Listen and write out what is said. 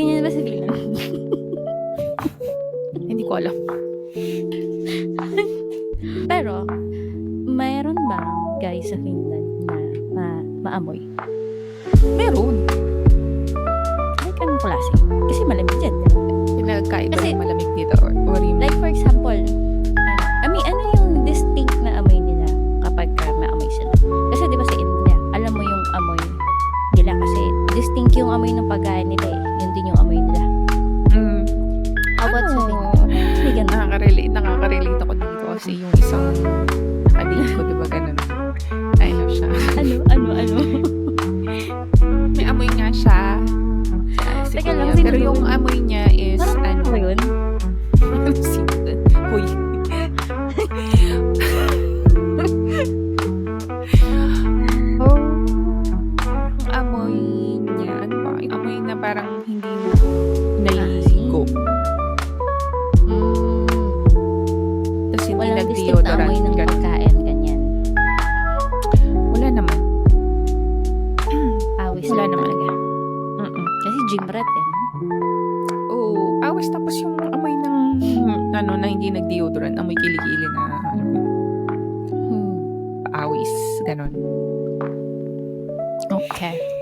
Ganyan ba sa Finland? Hindi ko alam. Pero, mayroon bang guys sa Finland na maamoy? Meron. Like, anong klase? Kasi malamig dyan, di ba? Pinagkaiba Kasi- yung malamig dito or yung Like, for example, ano yung distinct na amoy nila kapag maamoy sila? Kasi di ba sa India, alam mo yung amoy nila kasi distinct yung amoy ng pagkain nila eh. Yun din yung amoy nila. How about sa Finland? May ganun. Nakaka-relate ako dito kasi yung isang nakadate ko, diba ganun? Ano siya? Ano? May amoy nga siya. Si Teka lang, Kuya. sino Pero yun? yung amoy niya is, Parang ano yun? Hoy. Yung amoy niya, ano ba? Yung amoy na parang hindi naliligo. Tapos hindi Walang distinct na amoy nag-deodorant. ng Ganun. pagkain, ganyan. Wala naman. Awis Wala lang naman. talaga. Mm-mm. Kasi gym rat eh. Oo, awis tapos yung amoy ng na hindi nag-deodorant, amoy kilikili na alam mo, awis, ganon. Okay.